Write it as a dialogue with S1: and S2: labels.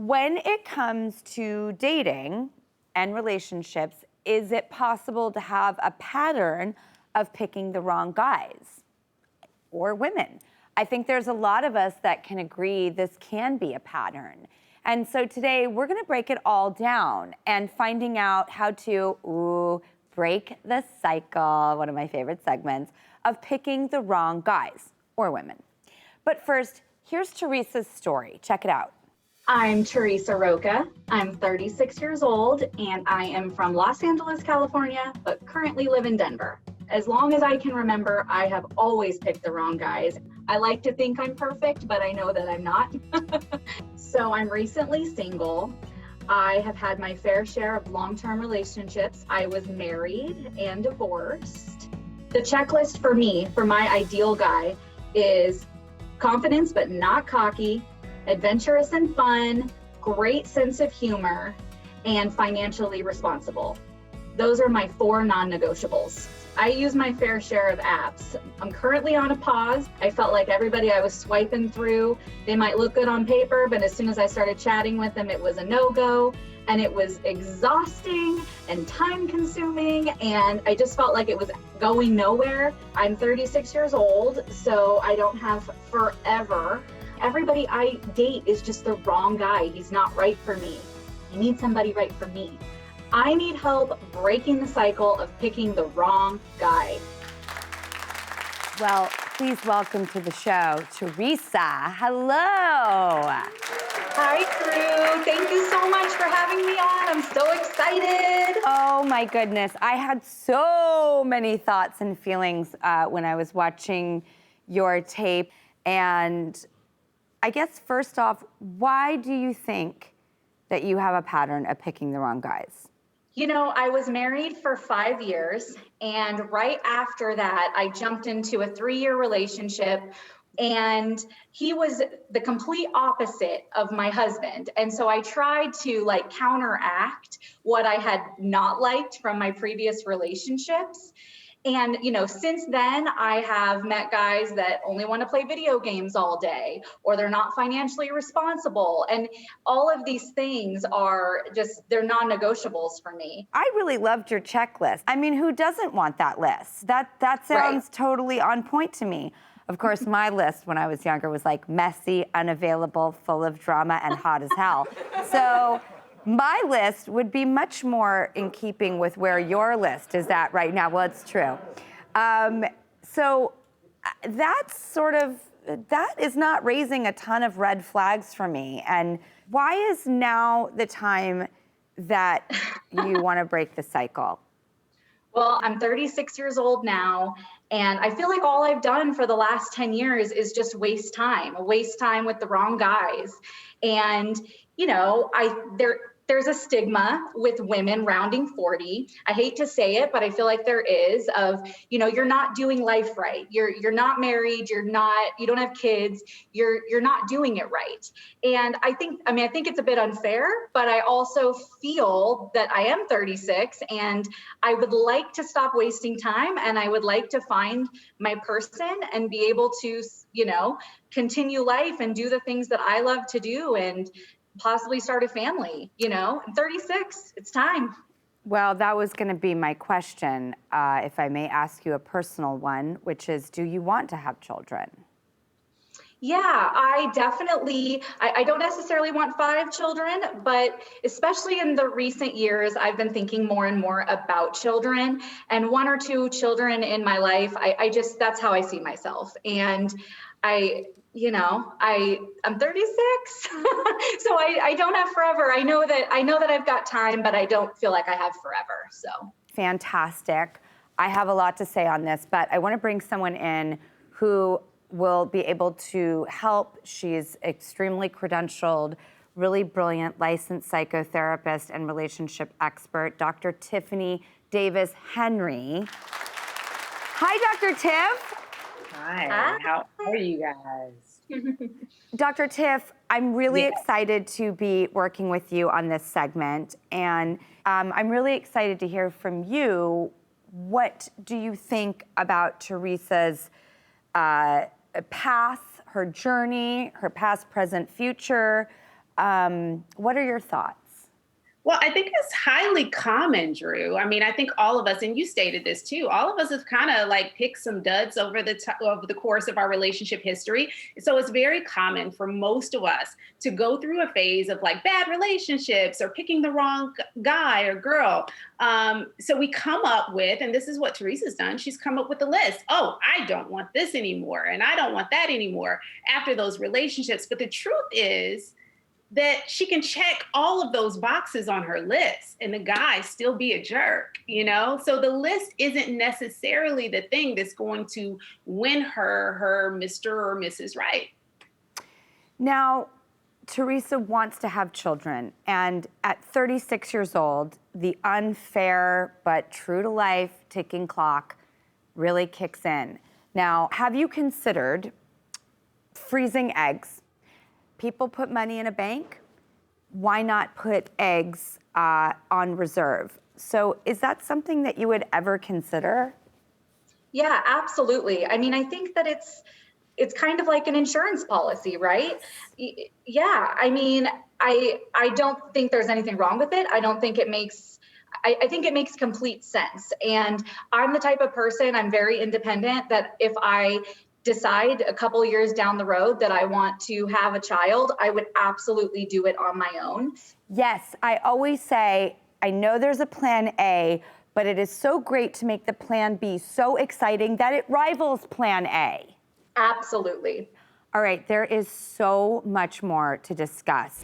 S1: when it comes to dating and relationships, is it possible to have a pattern of picking the wrong guys or women? I think there's a lot of us that can agree this can be a pattern. And so today we're gonna break it all down and finding out how to break the cycle, one of my favorite segments, of picking the wrong guys or women. But first, here's Therese's story. Check it out.
S2: I'm Teresa Roca. I'm 36 years old and I am from Los Angeles, California, but currently live in Denver. As long as I can remember, I have always picked the wrong guys. I like to think I'm perfect, but I know that I'm not. So I'm recently single. I have had my fair share of long-term relationships. I was married and divorced. The checklist for me, for my ideal guy, is confidence but not cocky, adventurous and fun, great sense of humor, and financially responsible. Those are my 4 non-negotiables. I use my fair share of apps. I'm currently on a pause. I felt like everybody I was swiping through, they might look good on paper, but as soon as I started chatting with them, it was a no-go. And it was exhausting and time-consuming, and I just felt like it was going nowhere. I'm 36 years old, so I don't have forever. Everybody I date is just the wrong guy. He's not right for me. I need somebody right for me. I need help breaking the cycle of picking the wrong guy.
S1: Well, please welcome to the show, Theresa. Hello.
S2: Hi, Drew. Thank you so much for having me on. I'm so excited.
S1: Oh my goodness. I had so many thoughts and feelings when I was watching your tape. And I guess first off, why do you think that you have a pattern of picking the wrong guys?
S2: You know, I was married for 5 years, and right after that, I jumped into a 3-year relationship, and he was the complete opposite of my husband. And so I tried to counteract what I had not liked from my previous relationships. And, since then, I have met guys that only want to play video games all day, or they're not financially responsible. And all of these things are they're non-negotiables for me.
S1: I really loved your checklist. I mean, who doesn't want that list? That sounds totally on point to me. Of course, my list when I was younger was like messy, unavailable, full of drama, and hot as hell. So my list would be much more in keeping with where your list is at right now. Well, it's true. So that is not raising a ton of red flags for me. And why is now the time that you want to break the cycle?
S2: Well, I'm 36 years old now, and I feel like all I've done for the last 10 years is just waste time with the wrong guys. And, there's a stigma with women rounding 40. I hate to say it, but I feel like there is of, you're not doing life right. You're not married. You don't have kids. You're not doing it right. And I think it's a bit unfair, but I also feel that I am 36 and I would like to stop wasting time, and I would like to find my person and be able to, continue life and do the things that I love to do and possibly start a family. I'm 36, it's time.
S1: Well, that was gonna be my question, if I may ask you a personal one, which is, do you want to have children?
S2: Yeah, I definitely, I don't necessarily want 5 children, but especially in the recent years, I've been thinking more and more about children, and 1 or 2 children in my life. That's how I see myself. And I'm 36, so I don't have forever. I know that I've got time, but I don't feel like I have forever, so.
S1: Fantastic. I have a lot to say on this, but I want to bring someone in who will be able to help. She's extremely credentialed, really brilliant, licensed psychotherapist and relationship expert, Dr. Tiffanie Henry. Hi, Dr. Tiff.
S3: Hi. How are you guys?
S1: Dr. Tiff, I'm really excited to be working with you on this segment, and I'm really excited to hear from you. What do you think about Theresa's path, her journey, her past, present, future? What are your thoughts?
S3: Well, I think it's highly common, Drew. I mean, I think all of us, and you stated this too, all of us have kind of like picked some duds over the course of our relationship history. So it's very common for most of us to go through a phase of like bad relationships or picking the wrong guy or girl. So we come up with, and this is what Theresa's done, she's come up with a list. Oh, I don't want this anymore, and I don't want that anymore after those relationships. But the truth is, that she can check all of those boxes on her list and the guy still be a jerk, you know? So the list isn't necessarily the thing that's going to win her Mr. or Mrs. Right.
S1: Now, Theresa wants to have children, and at 36 years old, the unfair but true to life ticking clock really kicks in. Now, have you considered freezing eggs? People put money in a bank. Why not put eggs on reserve? So is that something that you would ever consider?
S2: Yeah, absolutely. I mean, I think that it's kind of like an insurance policy, right? Yeah, I mean, I don't think there's anything wrong with it. I don't think it makes, I think it makes complete sense. And I'm the type of person, I'm very independent, that if I decide a couple years down the road that I want to have a child, I would absolutely do it on my own.
S1: Yes, I always say, I know there's a plan A, but it is so great to make the plan B so exciting that it rivals plan A.
S2: Absolutely.
S1: All right, there is so much more to discuss.